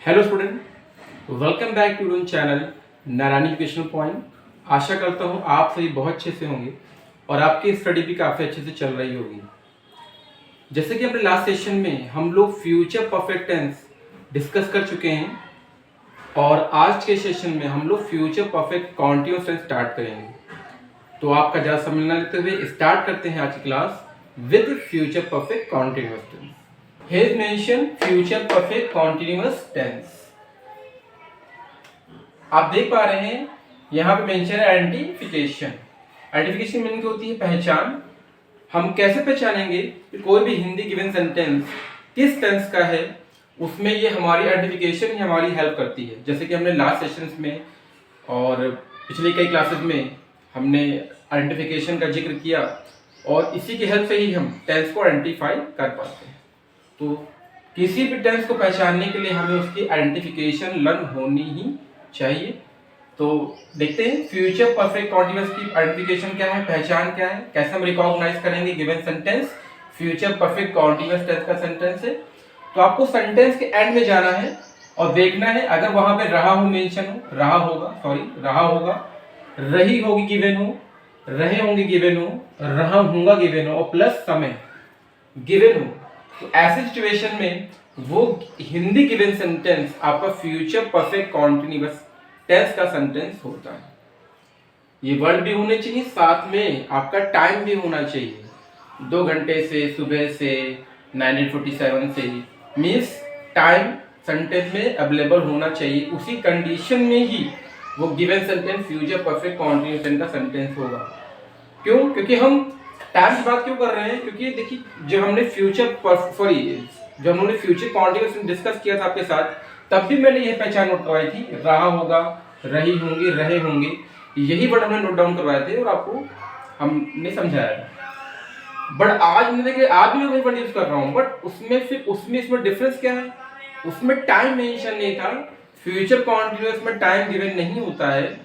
Hello student, welcome back to your channel Narayan educational point. आशा करता हूँ आप सभी बहुत अच्छे से होंगे और आपकी स्टडी भी काफ़ी अच्छे से चल रही होगी। जैसे कि अपने लास्ट सेशन में हम लोग फ्यूचर परफेक्ट टेंस डिस्कस कर चुके हैं और आज के सेशन में हम लोग future perfect continuous tense start करेंगे। तो आपका ज़्यादा समय न लेते हुए स्टार्ट करते हैं आज की class with future perfect continuous tense. Here is mentioned future perfect continuous tense। आप देख पा रहे हैं यहाँ पे मेंशन है आइडेंटिफिकेशन। आइडेंटिफिकेशन मीनिंग होती है पहचान। हम कैसे पहचानेंगे कि कोई भी हिंदी गिवन सेंटेंस किस टेंस का है, उसमें ये हमारी आइडेंटिफिकेशन ही हमारी हेल्प करती है। जैसे कि हमने लास्ट सेशंस में और पिछले कई क्लासेस में हमने आइडेंटिफिकेशन का जिक्र किया और इसी की हेल्प से ही हम टेंस को आइडेंटिफाई कर पाते हैं। तो किसी भी टेंस को पहचानने के लिए हमें उसकी आइडेंटिफिकेशन लर्न होनी ही चाहिए। तो देखते हैं फ्यूचर परफेक्ट कॉन्टिन्यूअस की आइडेंटिफिकेशन क्या है, पहचान क्या है, कैसे हम रिकॉग्नाइज करेंगे given sentence future perfect continuous tense का सेंटेंस है। तो आपको सेंटेंस के एंड में जाना है और देखना है अगर वहां पे रहा हो मेंशन हो, रहा होगा, रही होगी गिवन हो, रहे होंगे गिवन हो, रहा होगा गिवन हो और प्लस समय गिवन हो, तो ऐसे सिचुएशन में वो हिंदी गिवन सेंटेंस आपका फ्यूचर परफेक्ट कॉन्टिन्यूअस टेंस का सेंटेंस होता है। ये वर्ड भी होने चाहिए, साथ में आपका टाइम भी होना चाहिए। 2 घंटे से, सुबह से, 1947 से, मीन्स टाइम सेंटेंस में अवेलेबल होना चाहिए। उसी कंडीशन में ही वो given sentence future perfect continuous tense का सेंटेंस होगा। क्यों? क्योंकि हम टाइम की बात क्यों कर रहे हैं? क्योंकि देखिए जब हमने फ्यूचर कॉन्टिन्यूअस डिस्कस किया था आपके साथ, तब भी मैंने यह पहचान नोट करवाई थी, रहा होगा, रही होंगी, रहे होंगे, यही वर्ड हमने नोट डाउन करवाए थे और आपको हमने समझाया था। बट आज मैं देखिए आज भी मैं वही वर्ड यूज कर रहा हूँ, बट इसमें डिफरेंस क्या है? उसमें टाइम मेंशन नहीं था। फ्यूचर कॉन्टिन्यूअस में टाइम गिवन नहीं होता है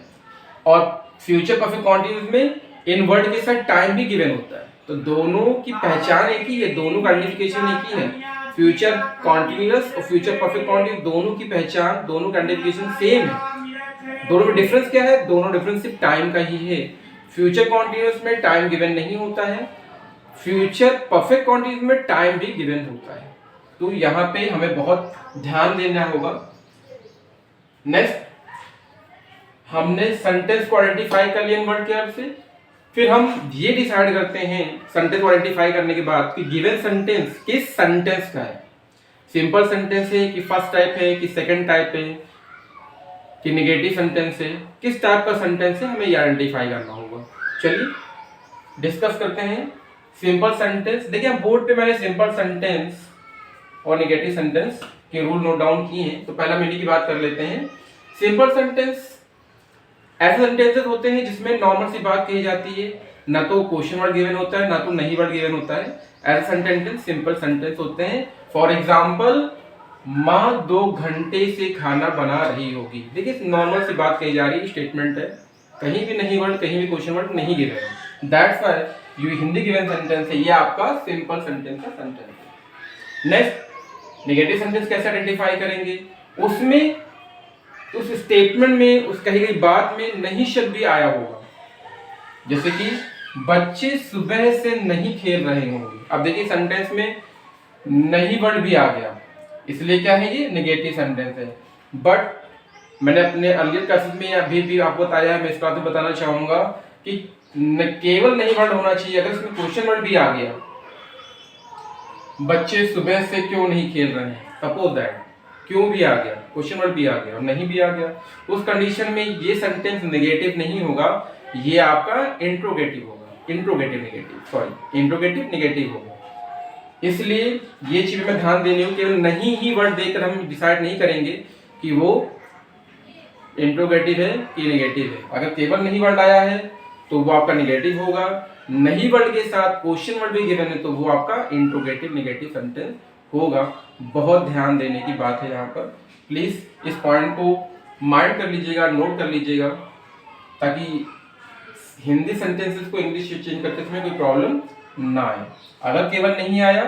और फ्यूचर परफेक्ट कॉन्टिन्यूअस में इन वर्ड के साथ टाइम भी गिवन होता है। तो दोनों की पहचान एक ही है, दोनों का आइडेंटिफिकेशन एक ही है। फ्यूचर कॉन्टिन्यूअस और फ्यूचर परफेक्ट कॉन्टिन्यूअस दोनों की पहचान, दोनों का आइडेंटिफिकेशन सेम है। दोनों में डिफरेंस क्या है? दोनों डिफरेंस सिर्फ टाइम का ही है। फ्यूचर कॉन्टिन्यूअस में टाइम गिवन नहीं होता है, फ्यूचर परफेक्ट कॉन्टिन्यूअस में टाइम भी गिवन होता है। तो यहाँ पे हमें बहुत ध्यान देना होगा। नेक्स्ट, हमने सेंटेंस को आइडेंटिफाई कर लिया इन वर्ड के हेल्प से। फिर हम ये डिसाइड करते हैं सेंटेंस को आइडेंटिफाई करने के बाद कि गिवन सेंटेंस किस सेंटेंस का है। सिंपल सेंटेंस है कि फर्स्ट टाइप है कि सेकंड टाइप है कि नेगेटिव सेंटेंस है, किस टाइप का सेंटेंस है हमें ये आइडेंटिफाई करना होगा। चलिए डिस्कस करते हैं सिंपल सेंटेंस। देखिए बोर्ड पे मैंने सिंपल सेंटेंस और नेगेटिव सेंटेंस के रूल नोट डाउन किए हैं। तो पहला मीनिंग की बात कर लेते हैं। सिंपल सेंटेंस ऐसे सेंटेंसेस होते हैं जिसमें नॉर्मल सी बात कही जाती है, ना तो क्वेश्चन वर्ड गिवन होता है ना तो नहीं वर्ड गिवन होता है। ऐसे सेंटेंसेस सिंपल सेंटेंस होते हैं। फॉर एग्जांपल, माँ 2 घंटे से खाना बना रही होगी। देखिए नॉर्मल सी बात कही जा रही है, स्टेटमेंट है, कहीं भी नहीं वर्ड, कहीं भी क्वेश्चन वर्ड नहीं गिवन है। दैट्स व्हाई ये हिंदी गिवन सेंटेंस है, ये आपका सिंपल सेंटेंस का सेंटेंस है। नेक्स्ट, नेगेटिव सेंटेंस कैसे आइडेंटिफाई करेंगे? उसमें उस स्टेटमेंट में, उस कही गई बात में नहीं शब्द भी आया होगा। जैसे कि बच्चे सुबह से नहीं खेल रहे होंगे। अब देखिए सेंटेंस में नहीं वर्ड भी आ गया, इसलिए क्या है ये नेगेटिव सेंटेंस है। बट मैंने अपने अर्लियर क्लासेस में अभी भी आपको बताया है, मैं इस बात में बताना चाहूंगा कि केवल नहीं वर्ड होना चाहिए। अगर इसमें क्वेश्चन वर्ड भी आ गया, बच्चे सुबह से क्यों नहीं खेल रहे हैं, सपोज दैट, क्यों भी आ गया, क्वेश्चन वर्ड भी आ गया और नहीं भी आ गया, उस कंडीशन में ये सेंटेंस नेगेटिव नहीं होगा, ये आपका इंट्रोगेटिव होगा। इंट्रोगेटिव नेगेटिव होगा। इसलिए ये चीज में ध्यान देनी होगी। केवल नहीं ही वर्ड देकर हम डिसाइड नहीं करेंगे कि वो इंट्रोगेटिव है कि नेगेटिव है। अगर केवल नहीं वर्ड आया है तो वो आपका नेगेटिव होगा, नहीं वर्ड के साथ क्वेश्चन वर्ड भी गिवन है तो वो आपका इंट्रोगेटिव नेगेटिव सेंटेंस होगा। बहुत ध्यान देने की बात है यहाँ पर। प्लीज इस पॉइंट को माइंड कर लीजिएगा, नोट कर लीजिएगा, ताकि हिंदी सेंटेंसेस को इंग्लिश चेंज करते समय कोई प्रॉब्लम ना आए। अगर केवल नहीं आया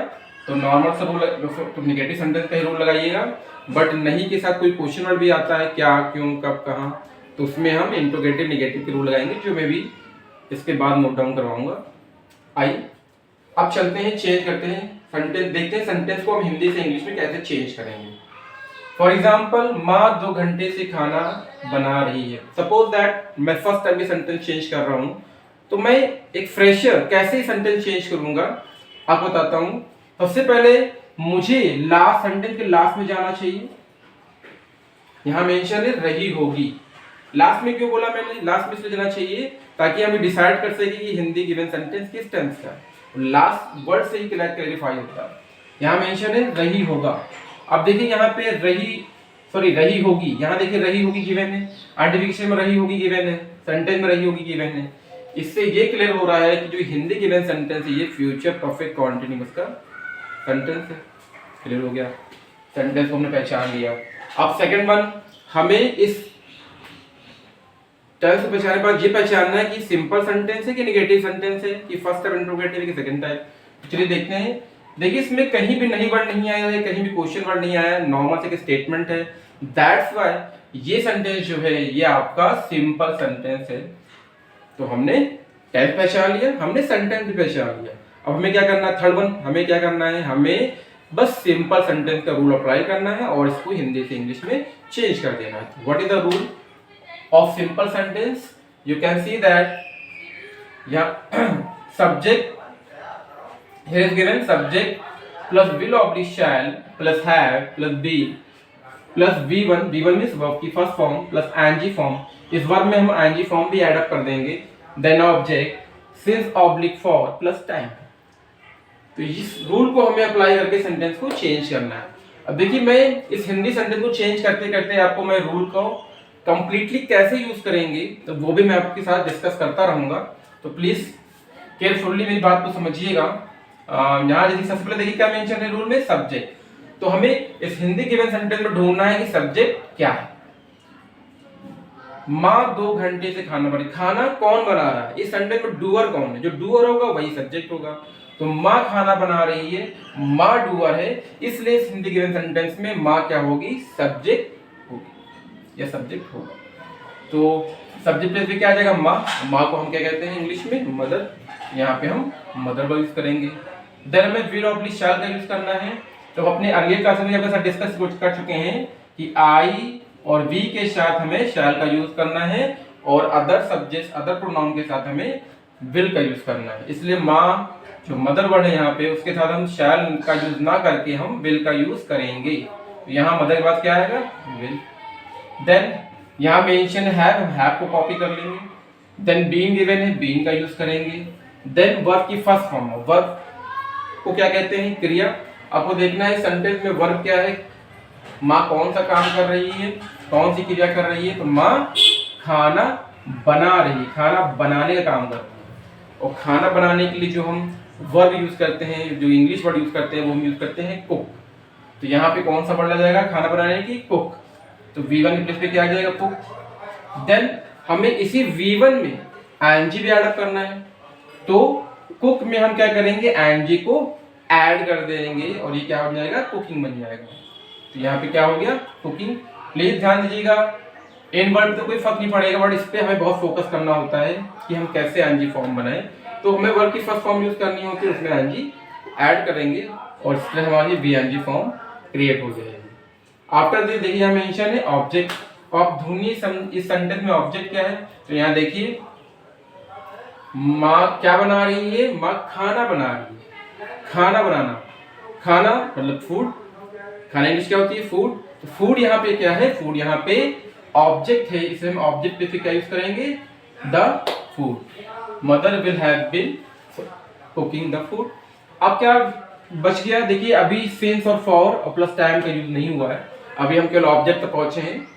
तो नॉर्मल सा रूल तो नेगेटिव सेंटेंस का ही रूल लगाइएगा, बट नहीं के साथ कोई क्वेश्चन वर्ड भी आता है, क्या, क्यों, कब, कहाँ, तो उसमें हम इंट्रोगेटिव नेगेटिव के रूल लगाएंगे, जो मैं भी इसके बाद नोट डाउन करवाऊंगा। आइए अब चलते हैं, चेंज करते हैं सेंटेंस, देखते हैं सेंटेंस को हम हिंदी से इंग्लिश में कैसे चेंज करेंगे। फॉर एग्जाम्पल, माँ 2 घंटे से खाना बना रही है। सपोज दैट मैं फर्स्ट टाइम ये सेंटेंस चेंज कर रहा हूँ, तो मैं एक फ्रेशर कैसे सेंटेंस चेंज करूंगा आपको बताता हूँ। सबसे पहले मुझे लास्ट सेंटेंस के लास्ट में जाना चाहिए। यहाँ मेंशन है रही होगी, लास्ट में क्यों बोला मैंने, लास्ट में इसलिए जाना चाहिए ताकि हम डिसाइड कर सके कि हिंदी गिवन सेंटेंस किस टेंस का है, लास्ट वर्ड से ही क्लैरिफाई होता है। यहाँ मेंशन है रही होगा। अब देखिए यहाँ पे रही होगी, यहाँ देखिए रही होगी गिवन है, आइडेंटिफिकेशन में रही होगी गिवन है, सेंटेंस में रही होगी गिवन है। इससे ये क्लियर हो रहा है कि जो हिंदी गिवन सेंटेंस है ये फ्यूचर परफेक्ट कॉन्टिन्यूअस का सेंटेंस है। क्लियर हो गया, सेंटेंस को हमने पहचान लिया। अब सेकंड वन, हमें इस टाइप से पहचानने के बाद ये पहचानना है कि सिंपल सेंटेंस है कि नेगेटिव सेंटेंस है, कि फर्स्ट टाइप इंट्रोगेटिव है कि सेकंड टाइप। चलिए देखते हैं। देखिए इसमें कहीं भी नहीं वर्ड नहीं आया है, कहीं भी क्वेश्चन वर्ड नहीं आया है, नॉर्मल से एक स्टेटमेंट है। दैट्स व्हाई ये सेंटेंस जो है ये आपका सिंपल सेंटेंस है। तो हमने टाइप पहचान लिया, हमने सेंटेंस भी पहचान लिया। अब हमें क्या करना है, थर्ड वन, हमें क्या करना है, हमें बस सिंपल सेंटेंस का रूल अप्लाई करना है और इसको हिंदी से इंग्लिश में चेंज कर देना है। What is the rule of simple sentence? You can see that subject here is given subject plus will oblique shall plus have plus be plus v1 means verb की first form plus ing form. इस verb में हम ing form भी add up कर देंगे। Then object since oblique for plus time. तो इस rule को हमें अप्लाई करके सेंटेंस को चेंज करना है। अब देखिए मैं इस हिंदी सेंटेंस को चेंज करते करते आपको मैं रूल को कंप्लीटली कैसे यूज करेंगे तो वो भी मैं आपके साथ डिस्कस करता रहूंगा। तो प्लीज केयरफुली मेरी बात को समझिएगा। यहाँ जैसे सबसे पहले देखिए क्या मेंशन है रूल में, सब्जेक्ट। तो हमें इस हिंदी गिवन सेंटेंस में ढूंढना है कि सब्जेक्ट क्या है। माँ 2 घंटे से खाना बना, खाना कौन बना रहा है, इस सेंटेंस में डूअर कौन है, जो डूअर होगा वही सब्जेक्ट होगा। तो माँ खाना बना रही है, माँ डूअर है, इसलिए इस हिंदी गिवन सेंटेंस में माँ क्या होगी, सब्जेक्ट या सब्जेक्ट होगा। तो सब्जेक्ट प्लेस पे क्या आ जाएगा, माँ। माँ को हम क्या कहते हैं इंग्लिश में, मदर। यहाँ पे हम मदर वर्ब यूज करेंगे। देन हमें विल ऑब्लिक शैल का यूज करना है। तो अपने अर्लियर क्लास में आपके साथ डिस्कस कर चुके हैं कि आई और वी के साथ हमें शैल का यूज करना है और अदर सब्जेक्ट अदर प्रोनाउन के साथ हमें विल का यूज करना है। इसलिए माँ जो मदर वर्ड है यहाँ पे उसके साथ हम शैल का यूज ना करके हम विल का यूज करेंगे। तो यहाँ मदर के बाद क्या आएगा, विल। देन यहाँ मेंशन है, हम हैव को कॉपी कर लेंगे। देन बीइंग गिवन है, बीइंग का यूज करेंगे। देन वर्ब की फर्स्ट फॉर्म, वर्ब को क्या कहते हैं, क्रिया। आपको देखना है सेंटेंस में वर्ब क्या है, माँ कौन सा काम कर रही है, कौन सी क्रिया कर रही है। तो माँ खाना बना रही है, खाना बनाने का काम कर रही है। और खाना बनाने के लिए जो हम वर्ब यूज करते हैं, जो इंग्लिश वर्ड यूज करते हैं वो हम यूज करते हैं कुक। तो यहाँ पे कौन सा वर्ड लग जाएगा, खाना बनाने की, कुक। तो V1 के प्लेस पे क्या आ जाएगा, कुक। देन हमें इसी V1 में ing भी ऐड करना है। तो कुक में हम क्या करेंगे, ing को ऐड कर देंगे और ये क्या हो जाएगा, कुकिंग बन जाएगा। तो यहाँ पे क्या हो गया, कुकिंग। प्लीज ध्यान दीजिएगा, इन वर्ड पे तो कोई फर्क नहीं पड़ेगा, बट इस पे हमें बहुत फोकस करना होता है कि हम कैसे ing फॉर्म बनाएं। तो हमें वर्ड की फर्स्ट फॉर्म यूज करनी होती है, उसमें ing ऐड करेंगे और इससे हमारी ing फॉर्म क्रिएट हो जाएगी। आफ्टर दिस देखिए यहाँ मेंशन है ऑब्जेक्ट। अब ध्वनि इस सेंटेंस में ऑब्जेक्ट क्या है, तो यहाँ देखिए माँ क्या बना रही है, माँ खाना बना रही है। खाना बनाना, खाना मतलब फूड, खाना इंग्लिश क्या होती है, फूड। तो फूड यहाँ पे क्या है, फूड यहाँ पे ऑब्जेक्ट है, इसे हम ऑब्जेक्ट पे क्या यूज करेंगे, the food. Mother will have been cooking the food. अब क्या बच गया, देखिए अभी सिंस और फॉर और प्लस टाइम का यूज नहीं हुआ है। अभी हम केवल ऑब्जेक्ट तक पहुंचे हैं,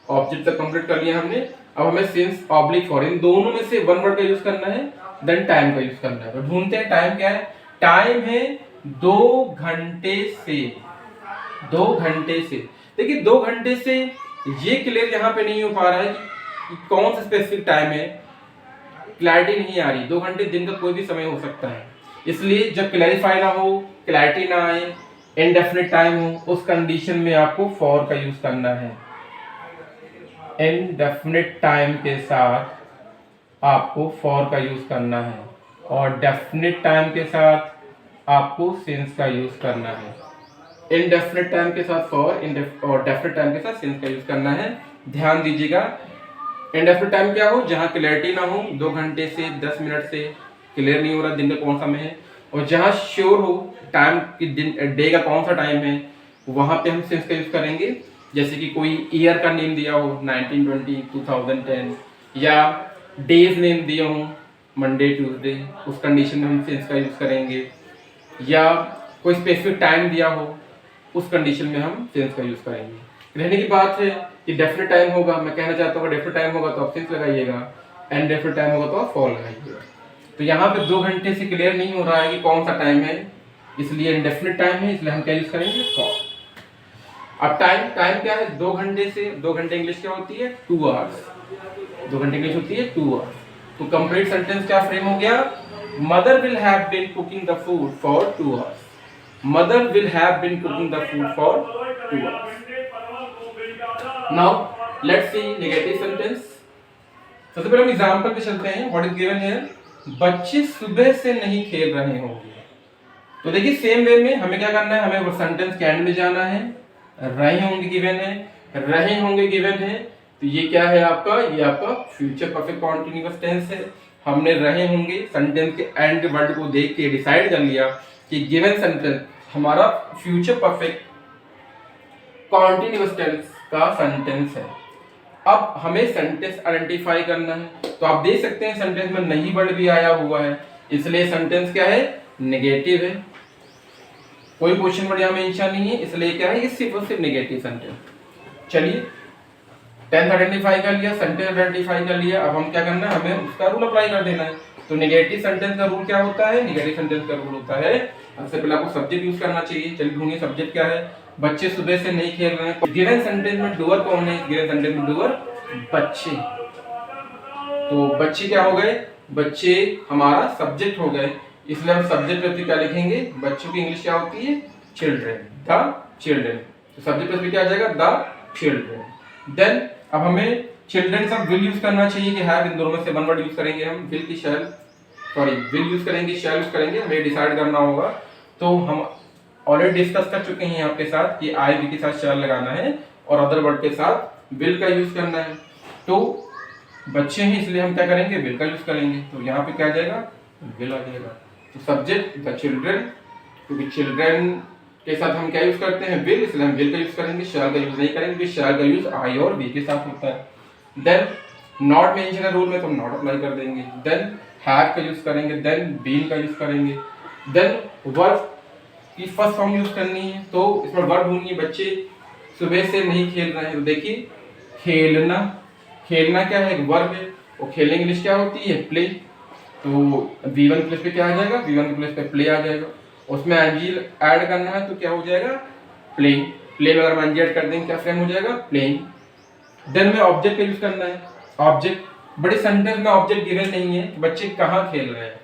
ऑब्जेक्ट तक कंप्लीट कर लिया हमने। अब हमें सिंस ऑब्लिक फॉर, इन दोनों में से वन वर्ड का यूज करना है, देन टाइम का यूज करना है। तो ढूंढते हैं टाइम क्या है, टाइम है 2 घंटे से। 2 घंटे से, देखिए 2 घंटे से ये क्लियर यहाँ पे नहीं हो पा रहा है कि कौन सा स्पेसिफिक टाइम है, क्लैरिटी नहीं आ रही। 2 घंटे दिन का कोई भी समय हो सकता है, इसलिए जब क्लैरिफाई ना हो, क्लैरिटी ना आए, इनडेफिनिट टाइम हो, उस कंडीशन में आपको फॉर का यूज करना है। इनडेफिनिट टाइम के साथ आपको फॉर का यूज करना है और डेफिनिट टाइम के साथ आपको सिंस का यूज करना है। इनडेफिनिट टाइम के साथ फॉर और डेफिनिट टाइम के साथ सिंस का यूज करना है। ध्यान दीजिएगा, इनडेफिनिट टाइम क्या हो, जहां क्लैरिटी ना हो, 2 घंटे से 10 मिनट से क्लियर नहीं हो रहा दिन का कौन समय है, और जहां श्योर हो टाइम की दिन डे का कौन सा टाइम है, वहां पे हम सिंस का यूज करेंगे। जैसे कि कोई ईयर का नेम दिया हो 1920, 2010, या डेज नेम दिया हो मंडे ट्यूसडे, उस कंडीशन में हम सिंस का यूज करेंगे। या कोई स्पेसिफिक टाइम दिया हो, उस कंडीशन में हम सिंस का यूज करेंगे। रहने की बात है कि डेफिनेट टाइम होगा, मैं कहना चाहता हूँ डेफिनेट टाइम होगा तो आप सिंस लगाइएगा, एंड डेफिनेट टाइम होगा तो आप फॉर लगाइएगा। तो यहाँ पे 2 घंटे से क्लियर नहीं हो रहा है कि कौन सा टाइम है, इसलिए इंडेफिनिट टाइम है, इसलिए हम क्या यूज करेंगे, फॉर। अब टाइम क्या है, 2 घंटे से, 2 घंटे इंग्लिश क्या होती है, 2 आवर्स। 2 घंटे इंग्लिश होती है 2 आवर्स। तो कंप्लीट सेंटेंस क्या फ्रेम हो गया, mother will have been cooking the food for 2 hours. Mother will have been cooking the food for 2 hours. Now let's see negative sentence. सबसे पहले हम एग्जांपल पे चलते हैं। व्हाट इज गिवन हियर, बच्चे सुबह से नहीं खेल रहे होंगे। तो देखिए सेम वे में हमें क्या करना है, हमें वो सेंटेंस के एंड में जाना है। रहे होंगे गिवन है, रहे होंगे गिवन है, तो ये क्या है आपका, ये आपका फ्यूचर परफेक्ट कॉन्टिन्यूअस टेंस है। हमने रहे होंगे सेंटेंस के एंड वर्ड को देख के डिसाइड कर लिया कि गिवन सेंटेंस हमारा फ्यूचर परफेक्ट कॉन्टिन्यूअस टेंस का सेंटेंस है। अब हमें सेंटेंस आइडेंटिफाई करना है। तो आप देख सकते हैं सेंटेंस में नहीं वर्ड भी आया हुआ है, इसलिए सेंटेंस क्या है, नेगेटिव है। कोई क्वेश्चन वर्ड यहाँ मेंशन नहीं है, इसलिए क्या है, ये सिर्फ और सिर्फ नेगेटिव सेंटेंस। चलिए टेंस आइडेंटिफाई कर लिया, सेंटेंस आइडेंटिफाई कर लिया, अब हम क्या करना है, हमें उसका रूल अप्लाई कर देना है। तो नेगेटिव सेंटेंस का रूल क्या होता है, नेगेटिव सेंटेंस का रूल होता है, सबसे पहले आपको सब्जेक्ट यूज करना चाहिए। चलिए ढूंढिए सब्जेक्ट क्या है, बच्चे सुबह से नहीं खेल रहे हैं। गिवन सेंटेंस में डूअर कौन है, गिवन सेंटेंस में डूअर बच्चे। तो बच्चे क्या हो गए, बच्चे हमारा सब्जेक्ट हो गए, इसलिए हम सब्जेक्ट प्रति क्या लिखेंगे, बच्चों की इंग्लिश क्या होती है, चिल्ड्रेन, द चिल्ड्रेन। तो सब्जेक्ट प्रति क्या आ जाएगा, द चिल्ड्रेन। देन अब हमें चिल्ड्रेन सब विल यूज करना चाहिए कि हैव, इन दोनों में से वन वर्ड यूज करेंगे हम, विल की शैल, सॉरी विल यूज करेंगे, शैल यूज करेंगे, हमें डिसाइड करना होगा। तो हम ऑलरेडी डिस्कस कर चुके हैं आपके साथ कि आई विल के साथ शैल लगाना है और अदर वर्ड के साथ विल का यूज करना है। तो बच्चे हैं इसलिए हम क्या करेंगे, विल का यूज करेंगे। तो यहाँ पे क्या आ जाएगा, विल आ जाएगा। तो सब्जेक्ट द चिल्ड्रेन, क्योंकि चिल्ड्रेन के साथ हम क्या यूज करते हैं, विल, इसलिए हम विल का यूज करेंगे, शैल का यूज नहीं करेंगे, क्योंकि शैल का यूज आई और वी के साथ होता है। देन नॉट मेंशन रूल में तो हम नॉट अप्लाई कर देंगे। देन हैव का यूज करेंगे, देन बीन का यूज करेंगे। देन वर्ब की फर्स्ट फॉर्म यूज करनी है, तो इसमें वर्ब ढूंढिए, बच्चे सुबह से नहीं खेल रहे हैं। तो देखिए खेलना, खेलना क्या है, एक वर्ब है, और खेलने की इंग्लिश क्या होती है, प्ले। तो V1 प्लेस पे क्या आ जाएगा, V1 प्लेस पे प्ले आ जाएगा। उसमें एंजिल ऐड करना है तो क्या हो जाएगा, प्लेइंग। प्ले में अगर एंजिल ऐड कर देंगे क्या फ्रेम हो जाएगा, प्लेइंग। देन में ऑब्जेक्ट का यूज करना है, ऑब्जेक्ट। बड़े सेंटेंस में ऑब्जेक्ट गिवन नहीं है कि बच्चे कहाँ खेल रहे हैं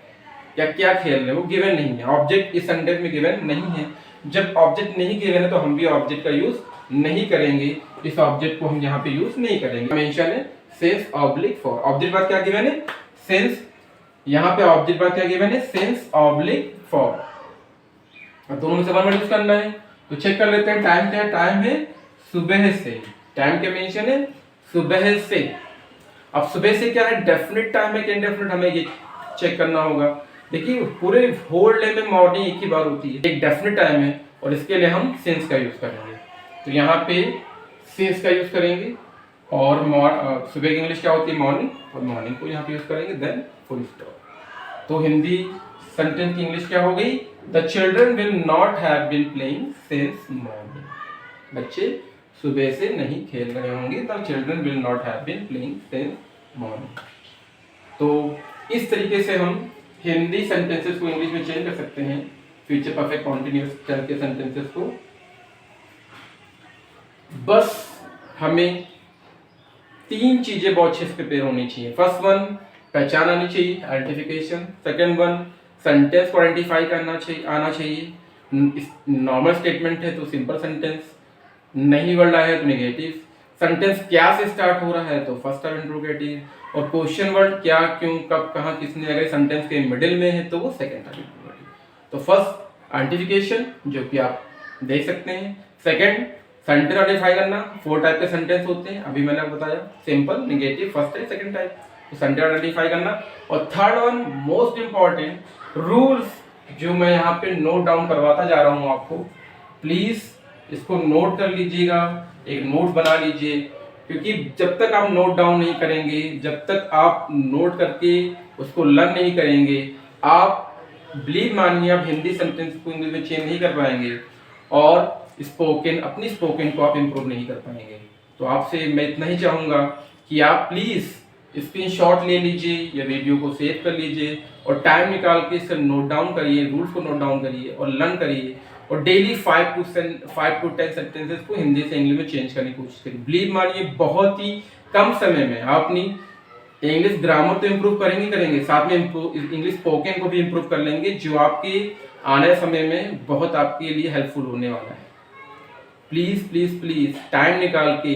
या क्या खेल रहे हैं, वो गिवन नहीं है। ऑब्जेक्ट इस सेंटेंस में गिवन नहीं है। जब ऑब्जेक्ट नहीं गिवन है तो हम भी ऑब्जेक्ट का यूज नहीं करेंगे, इस ऑब्जेक्ट को हम यहाँ पे यूज नहीं करेंगे। मेंशन है सेंस ऑब्लिक फॉर, ऑब्जेक्ट बाद क्या गिवन है, सेंस। यहाँ पे ऑब्जेक्ट बाद क्या गिवन है, सेंस ऑब्लिक फॉर। दोनों में से वन वर्ड यूज करना है। तो चेक कर लेते हैं, टाइम क्या है, टाइम है सुबह से। टाइम क्या मेंशन है, सुबह से। अब सुबह से क्या है, डेफिनेट टाइम है कि इनडेफिनेट, हमें ये चेक करना होगा। देखिए पूरे होल डे में मॉर्निंग एक ही बार होती है, एक डेफिनेट टाइम है, और इसके लिए हम सेंस का यूज करेंगे। तो यहाँ पे सेंस का यूज करेंगे, और सुबह की इंग्लिश क्या होती है, मॉर्निंग, और मॉर्निंग को यहाँ पे यूज करेंगे, देन फुल स्टॉप। तो हिंदी सेंटेंस की इंग्लिश क्या हो गई, the children will not have been playing since morning. बच्चे सुबह से नहीं खेल रहे होंगे, the children will not have been playing since morning. तो इस तरीके से हम हिंदी सेंटेंसेस को इंग्लिश में चेंज कर सकते हैं, फ्यूचर परफेक्ट कॉन्टिन्यूअस टेंस के सेंटेंसेस को। बस हमें 3 चीजें बहुत अच्छे से प्रिपेयर होनी चाहिए। फर्स्ट वन, पहचान आनी चाहिए, आइडेंटिफिकेशन। सेकंड वन, सेंटेंस को आइडेंटिफाई करना चाहिए, आना चाहिए। नॉर्मल स्टेटमेंट है तो सिंपल सेंटेंस, नहीं वर्ड आया है तो नेगेटिव, सेंटेंस क्या से स्टार्ट हो रहा है तो फर्स्ट टाइप इंट्रोगेटिव, और क्वेश्चन वर्ड क्या, क्यों, कब, कहाँ, किसने, अगर सेंटेंस के मिडिल में है तो वो सेकंड टाइप इंट्रोगेटिव। तो फर्स्ट आइडेंटिफिकेशन जो कि आप देख सकते हैं, सेकंड सेंटेंस आइडेंटिफाई करना, 4 टाइप के सेंटेंस होते हैं, अभी मैंने आपको बताया, simple, negative, first type, second type, तो सेंटेंस आइडेंटिफाई करना। और third one most important rules जो मैं यहाँ पे नोट डाउन करवाता जा रहा हूँ आपको, प्लीज इसको नोट कर लीजिएगा, एक नोट बना लीजिए, क्योंकि जब तक आप नोट डाउन नहीं करेंगे, जब तक आप नोट करके उसको लर्न नहीं करेंगे, आप बिलीव मानिए आप हिंदी सेंटेंस को इंग्लिश में चेंज नहीं कर पाएंगे, और स्पोकन, अपनी स्पोकन को आप इम्प्रूव नहीं कर पाएंगे। तो आपसे मैं इतना ही चाहूँगा कि आप प्लीज़ स्क्रीनशॉट ले लीजिए या वीडियो को सेव कर लीजिए और टाइम निकाल के इससे नोट डाउन करिए, रूल्स को नोट डाउन करिए और लर्न करिए, और डेली 5 to 10 सेंटेंसेस को हिंदी से इंग्लिश में चेंज करने की कोशिश करिए। बिलीव मानिए बहुत ही कम समय में आप अपनी इंग्लिश ग्रामर तो इम्प्रूव करेंगे, साथ में इंग्लिश स्पोकन को भी इम्प्रूव कर लेंगे, जो आपके आने समय में बहुत आपके लिए हेल्पफुल होने वाला है। प्लीज़ प्लीज़ प्लीज़ टाइम निकाल के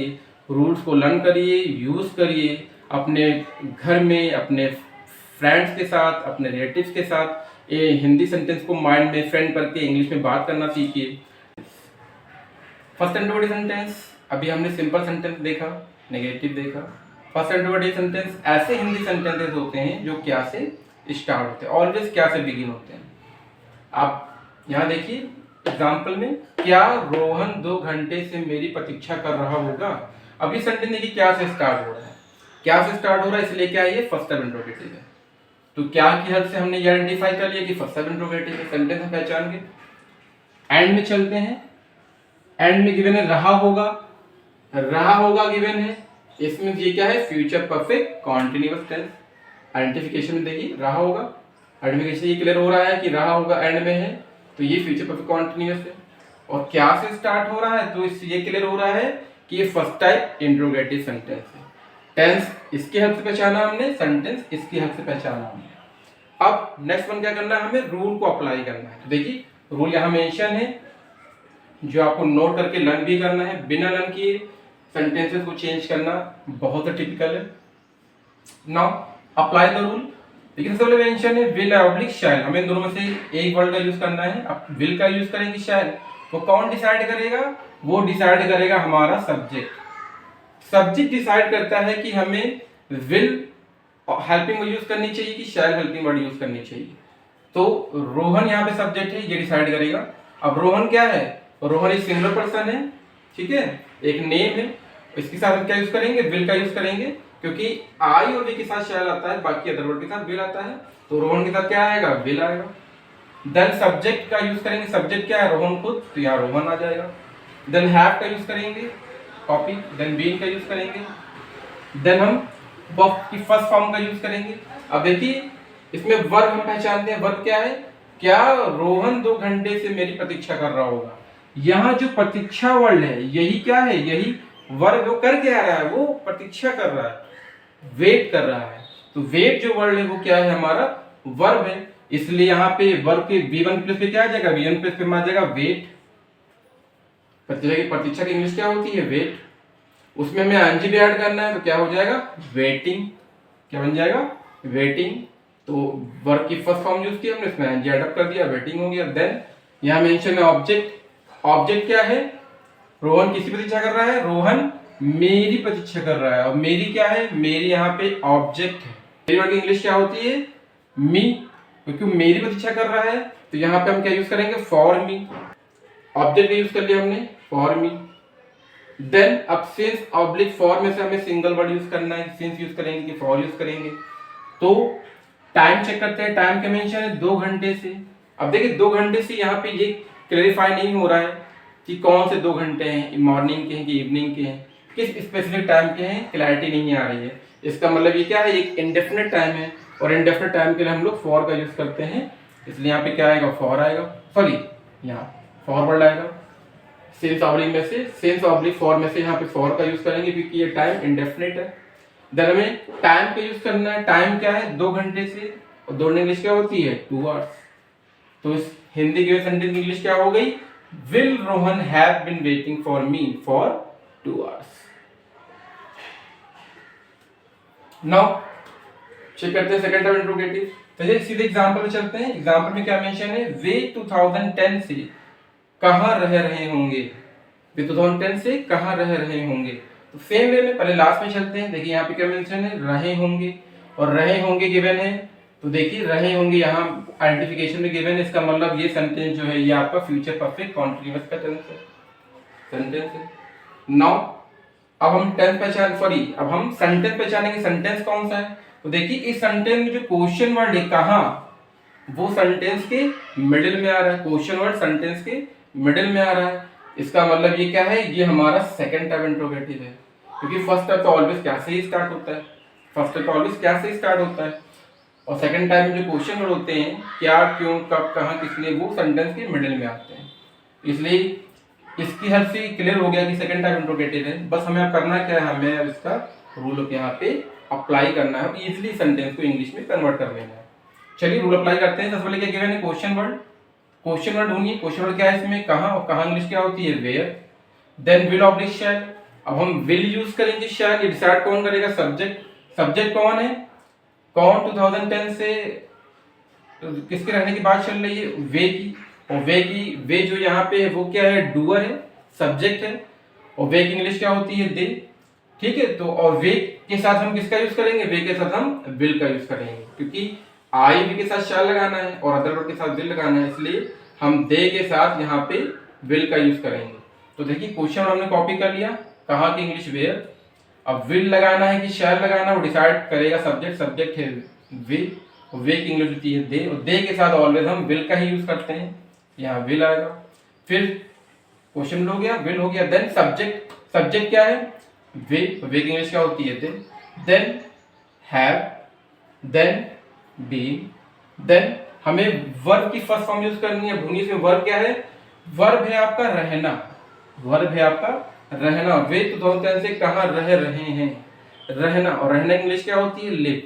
रूल्स को लर्न करिए, यूज़ करिए, अपने घर में, अपने फ्रेंड्स के साथ, अपने रिलेटिव्स के साथ ये हिंदी सेंटेंस को माइंड में फ्रेंड करके इंग्लिश में बात करना सीखिए। फर्स्ट इंट्रोगेटिव सेंटेंस, अभी हमने सिंपल सेंटेंस देखा, नेगेटिव देखा। फर्स्ट इंट्रोगेटिव सेंटेंस ऐसे हिंदी सेंटेंसेस होते हैं जो क्या से स्टार्ट होते हैं, ऑलवेज क्या से बिगिन होते हैं। आप यहाँ देखिए एग्जाम्पल में, क्या रोहन 2 घंटे से मेरी प्रतीक्षा कर रहा होगा। अभी सेंटेंस देखिए क्या से स्टार्ट हो रहा है, क्या से स्टार्ट हो रहा है, इसलिए क्या ये फर्स्ट टाइप इंट्रोगेटिव है। तो क्या की हेल्प से हमने आइडेंटिफाई कर लिया कि फर्स्ट टाइप इंट्रोगेटिव है, सेंटेंस हम पहचान के। एंड में चलते हैं, एंड में गिवन है रहा होगा गिवन है, इसमें ये क्या है, future perfect continuous tense. Identification में देखिए रहा होगा, आइडेंटिफिकेशन ये क्लियर हो रहा है कि रहा होगा एंड में है तो ये फ्यूचर परफेक्ट कॉन्टिन्यूअस है, और क्या से स्टार्ट हो रहा है तो इससे ये क्लियर हो रहा है कि ये फर्स्ट टाइप इंट्रोगेटिव सेंटेंस है। टेंस इसकी हेल्प से पहचाना हमने, सेंटेंस इसकी हेल्प से पहचाना हमने। अब नेक्स्ट वन क्या करना है, हमें रूल को अप्लाई करना है। तो देखिए रूल यहाँ मेंशन है जो आपको नोट करके लर्न भी करना है, बिना लर्न किए सेंटेंसेस को चेंज करना बहुत टिपिकल है। Now apply the rule. लेकिन सबसे पहले मेंशन है विल ऑब्लिक शैल, हमें इन दोनों में से एक वर्ड का यूज करना है। अब विल का यूज करेंगे शैल, तो कौन डिसाइड करेगा, वो डिसाइड करेगा हमारा सब्जेक्ट। सब्जेक्ट डिसाइड करता है कि हमें विल हेल्पिंग वर्ड यूज करनी चाहिए कि शैल हेल्पिंग वर्ड यूज करनी चाहिए। तो रोहन यहाँ पे सब्जेक्ट है, ये डिसाइड करेगा। अब रोहन क्या है, रोहन एक सिंगुलर पर्सन है, ठीक है, एक नेम है, इसके साथ हम क्या यूज करेंगे, विल का यूज करेंगे, क्योंकि आई और वी के साथ शैल आता है, बाकी अदर वर्ड के साथ विल आता है, तो रोहन के साथ क्या आएगा, विल आएगा। देन सब्जेक्ट का यूज करेंगे, सब्जेक्ट क्या है, रोहन खुद, तो यहाँ रोहन आ जाएगा। देन हैव का यूज करेंगे, कॉपी, देन बीन का यूज करेंगे, देन हम वर्ब की फर्स्ट फॉर्म का यूज करेंगे। अब देखिए इसमें वर्ब हम पहचानते हैं, वर्ब क्या है, क्या रोहन 2 घंटे से मेरी प्रतीक्षा कर रहा होगा। यहाँ जो प्रतीक्षा वर्ड है यही क्या है, यही वर्ब, वो कर क्या रहा है, वो प्रतीक्षा कर रहा है, वेट कर रहा है। तो वेट जो वर्ड है वो क्या है, हमारा वर्ब है, इसलिए यहाँ पे वर्ब के V1 प्लस पे क्या आ जाएगा, V1 प्लस पे आ जाएगा वेट। प्रतीक्षा की इंग्लिश क्या होती है, वेट। उसमें हमें आईएनजी भी ऐड करना है, तो क्या हो जाएगा, वेटिंग। क्या बन जाएगा, वेटिंग। तो वर्ब की फर्स्ट फॉर्म यूज की हमने, इसमें आईएनजी ऐड कर दिया, वेटिंग हो गया। देन यहाँ मेंशन है ऑब्जेक्ट। ऑब्जेक्ट क्या है, रोहन किसी प्रतीक्षा कर रहा है, रोहन मेरी प्रतीक्षा कर रहा है, और मेरी क्या है, मेरी यहाँ पे ऑब्जेक्ट है। मेरी वर्ड की इंग्लिश क्या होती है, मी, क्योंकि मेरी प्रतीक्षा कर रहा है, तो यहाँ पे हम क्या यूज करेंगे, फॉर मी। ऑब्जेक्ट यूज कर लिया हमने, फॉर मी। देन अब सिंस ऑब्लिक फॉर में से हमें सिंगल वर्ड यूज करना है, सिंस यूज करेंगे कि फॉर यूज करेंगे। तो टाइम चेक करते हैं, टाइम का मेंशन है 2 घंटे से। अब देखिए 2 घंटे से यहाँ पे ये क्लेरिफाई नहीं हो रहा है कि कौन से 2 घंटे हैं, मॉर्निंग के हैं कि इवनिंग के हैं, किस स्पेसिफिक टाइम के हैं, क्लैरिटी नहीं आ रही है। इसका मतलब ये क्या है, एक इंडेफिनिट टाइम है, और इंडेफिनिट टाइम के लिए हम लोग फॉर का यूज करते हैं, इसलिए यहाँ पे क्या आएगा, फॉर आएगा, सॉरी यहाँ फॉरवर्ड आएगा। सिंस ऑब्लिक में से, सिंस ऑब्लिक फॉर में से यहाँ पे फॉर का यूज करेंगे क्योंकि ये टाइम इंडेफिनिट है। देन हमें टाइम का यूज करना है, टाइम क्या है, 2 घंटे से, और 2 इंग्लिश क्या होती है, 2 आवर्स। तो इस हिंदी गिवन सेंटेंस की इंग्लिश क्या हो गई? Will Rohan have been waiting for me for 2 hours। Now check करते हैं सेकंड टाइप इंट्रोगेटिव। चलिए सीधे एग्जांपल में चलते हैं। एग्जांपल में क्या मेंशन है? वे 2010 से कहां रह रहे होंगे। वे 2010 से कहां रह रहे होंगे। तो सेम वे में पहले लास्ट में चलते हैं। देखिए यहाँ पे क्या मेंशन है? रहे होंगे, और रहे होंगे गिवन है। तो देखिए रहे होंगे यहाँ आइडेंटिफिकेशन में गिवन है, इसका मतलब ये सेंटेंस जो है ये आपका फ्यूचर परफेक्ट कॉन्टिन्यूअस का सेंटेंस है। नाउ अब हम अब हम सेंटेंस पहचानेंगे। सेंटेंस कौन सा है? तो देखिए इस सेंटेंस में जो क्वेश्चन वर्ड है कहां, वो सेंटेंस के मिडिल में आ रहा है। क्वेश्चन वर्ड सेंटेंस के मिडिल में आ रहा है। इसका मतलब ये क्या है? ये हमारा सेकंड टाइप इंट्रोगेटिव है, क्योंकि फर्स्ट टाइप तो ऑलवेज क्या से ही स्टार्ट होता है। फर्स्ट टाइप तो ऑलवेज क्या से स्टार्ट होता है, और सेकंड टाइप में जो क्वेश्चन वर्ड होते हैं क्या, क्यों, कब, कहां, किसलिए, वो सेंटेंस के मिडिल में आते हैं। इसलिए इसकी हद से क्लियर हो गया कि सेकंड टाइप इंट्रोगेटिव है। बस हमें अब करना क्या है? हमें अब इसका रूल यहाँ पे अप्लाई करना है, इजीली सेंटेंस को इंग्लिश में कन्वर्ट कर लेना है। चलिए रूल अप्लाई करते हैं। सबसे पहले क्या गिवन है? Question word. क्वेश्चन वर्ड ढूंढिए। क्वेश्चन वर्ड क्या है इसमें? कहां, और कहां इंग्लिश क्या होती है? वेयर। देन विल ऑब्लिक शैल। अब हम विल यूज करेंगे। शैल ये डिसाइड कौन करेगा? सब्जेक्ट। सब्जेक्ट कौन है? कौन 2010 से किसके रहने की बात चल रही है? वे की। और वे जो यहाँ पे है वो क्या है? डूअर है, सब्जेक्ट है। और वे की इंग्लिश क्या होती है? दे। ठीक है, तो और वे के साथ हम किसका यूज करेंगे? वे के साथ हम विल का यूज करेंगे, क्योंकि आई वी के साथ शैल लगाना है और अदर वर्ड के साथ विल लगाना है, इसलिए हम दे के साथ यहाँ पे विल का यूज करेंगे। तो देखिए क्वेश्चन हमने कॉपी कर लिया। कहाँ की इंग्लिश? वेयर। अब विल लगाना है कि शैल लगाना, वो डिसाइड करेगा सब्जेक्ट। सब्जेक्ट है वे, वे की इंग्लिश होती है दे, और दे के साथ ऑलवेज हम विल का ही यूज करते हैं। यहाँ विल आएगा। फिर क्वेश्चन हो गया, विल हो गया। Then subject. सब्जेक्ट क्या है? वे। वे की इंग्लिश क्या होती है? They. Then have, then been. Then हमें वर्ब की फर्स्ट फॉर्म यूज करनी है। भूमि में वर्ब क्या है? वर्ब है आपका रहना। वर्ब है आपका रहना। वे 2010 से कहां रह रहे हैं? रहना। और रहना की इंग्लिश क्या होती है? लिव।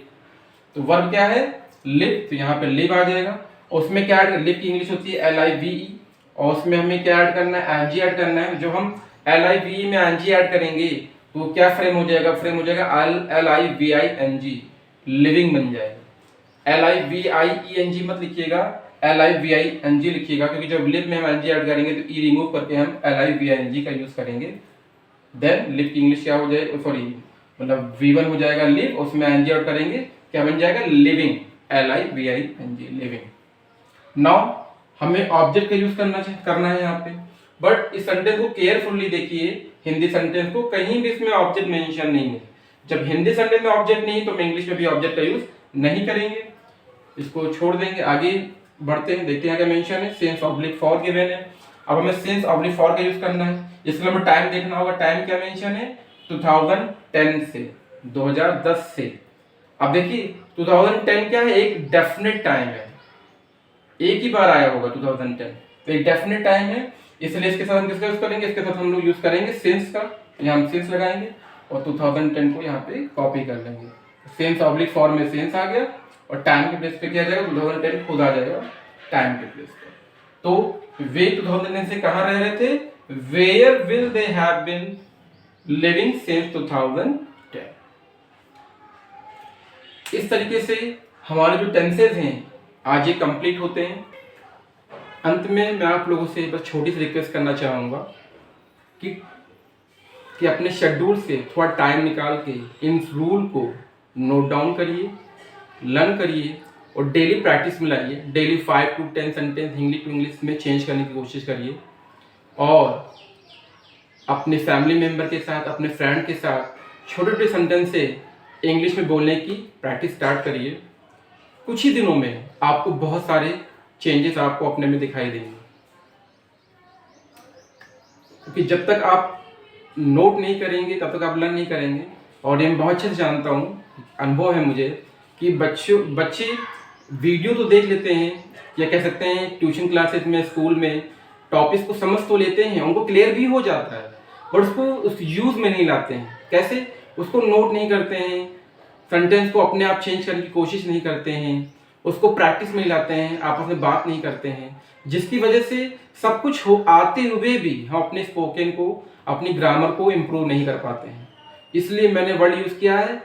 तो वर्ब क्या है? लिव। तो यहाँ पे लिव आ जाएगा। और उसमें क्या ऐड? लिव की इंग्लिश होती है LIVE, और उसमें हमें क्या ऐड करना है? ING ऐड करना है। जो हम LIVE में ING ऐड करेंगे तो क्या फ्रेम हो जाएगा? फ्रेम हो जाएगा LIVING, लिविंग बन जाएगा। LIVIENG मत लिखिएगा, LIVING लिखिएगा, क्योंकि जब लिव में हम ING ऐड करेंगे तो ई रिमूव करके हम LIVING का यूज करेंगे। देन लिव की इंग्लिश क्या हो जाएगी? सॉरी, मतलब V1 हो जाएगा लिव, उसमें ING ऐड करेंगे, क्या बन जाएगा? लिविंग। LIVING, living. नाउ हमें ऑब्जेक्ट का यूज करना है यहाँ पे। बट इस सेंटेंस को केयरफुली देखिए। हिंदी सेंटेंस को कहीं भी इसमें ऑब्जेक्ट मेंशन नहीं है। जब हिंदी सेंटेंस में ऑब्जेक्ट नहीं तो मैं इंग्लिश में भी ऑब्जेक्ट का यूज नहीं करेंगे, इसको छोड़ देंगे। आगे बढ़ते हैं, देखते हैं क्या मेंशन है। सिंस ऑब्लिक फॉर गिवन है। अब हमें सिंस ऑब्लिक फॉर का यूज करना है, इसके लिए हमें टाइम देखना होगा। टाइम क्या मेंशन है? 2010 से, 2010 से। अब देखिए 2010 क्या है? एक डेफिनेट टाइम है, एक ही बार आया होगा 2010, तो एक डेफिनेट टाइम है, इसलिए इसके साथ हम किसका यूज करेंगे? इसके साथ हम लोग यूज करेंगे सिंस का। यहाँ हम सिंस लगाएंगे और 2010 को यहाँ पे कॉपी कर लेंगे। सिंस ऑब्लिक फॉर में सिंस आ गया, और टाइम के प्लेस पे क्या आ जाएगा? 2010 खुद आ जाएगा टाइम के प्लेस पे। तो वे 2010 से कहाँ रह रहे थे? Where will they have been living since 2010। इस तरीके से हमारे जो टेंसेज हैं आज ये कंप्लीट होते हैं। अंत में मैं आप लोगों से बस छोटी सी रिक्वेस्ट करना चाहूँगा कि अपने शेड्यूल से थोड़ा टाइम निकाल के इन रूल को नोट डाउन करिए, लर्न करिए और डेली प्रैक्टिस में लाइए। Daily 5 to 10 sentence English to English में चेंज करने की कोशिश करिए, और अपने फैमिली मेम्बर के साथ, अपने फ्रेंड के साथ छोटे छोटे सेंटेंस से इंग्लिश में बोलने की प्रैक्टिस स्टार्ट करिए। कुछ ही दिनों में आपको बहुत सारे चेंजेस आपको अपने में दिखाई देंगे, क्योंकि जब तक आप नोट नहीं करेंगे तब तक आप लर्न नहीं करेंगे। और ये मैं बहुत अच्छे से जानता हूँ, अनुभव है मुझे, कि बच्चे वीडियो तो देख लेते हैं, या कह सकते हैं ट्यूशन क्लासेस में, स्कूल में टॉपिक्स को समझ तो लेते हैं, उनको क्लियर भी हो जाता है, बट उसको उस यूज में नहीं लाते हैं। कैसे? उसको नोट नहीं करते हैं, सेंटेंस को अपने आप चेंज करने की कोशिश नहीं करते हैं, उसको प्रैक्टिस में लाते हैं, आपस में बात नहीं करते हैं, जिसकी वजह से सब कुछ हो आते हुए भी हम अपने स्पोकन को, अपनी ग्रामर को इम्प्रूव नहीं कर पाते हैं। इसलिए मैंने वर्ड यूज़ किया है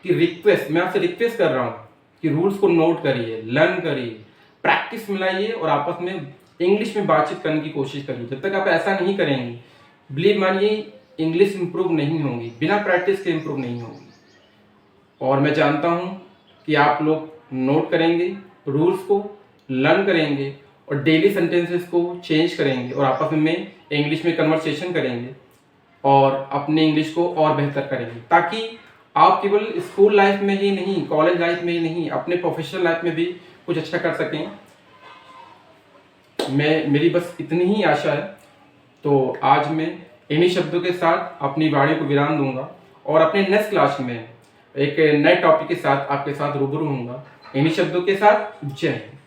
कि रिक्वेस्ट, मैं आपसे रिक्वेस्ट कर रहा हूँ कि रूल्स को नोट करिए, लर्न करिए, प्रैक्टिस मिलाइए और आपस में इंग्लिश में बातचीत करने की कोशिश करिए। जब तक आप ऐसा नहीं करेंगे, बिलीव मानिए, इंग्लिश इम्प्रूव नहीं होगी, बिना प्रैक्टिस के इम्प्रूव नहीं होगी। और मैं जानता हूँ कि आप लोग नोट करेंगे, रूल्स को लर्न करेंगे और डेली सेंटेंसेस को चेंज करेंगे और आपस में इंग्लिश में कन्वर्सेशन करेंगे और अपनी इंग्लिश को और बेहतर करेंगे, ताकि आप केवल स्कूल लाइफ में ही नहीं, कॉलेज लाइफ में ही नहीं, अपने प्रोफेशनल लाइफ में भी कुछ अच्छा कर सकें। मेरी बस इतनी ही आशा है। तो आज मैं इन्हीं शब्दों के साथ अपनी वाणी को विराम दूंगा और अपने नेक्स्ट क्लास में एक नए टॉपिक के साथ आपके साथ रूबरू होऊंगा। इन्हीं शब्दों के साथ जय हिंद।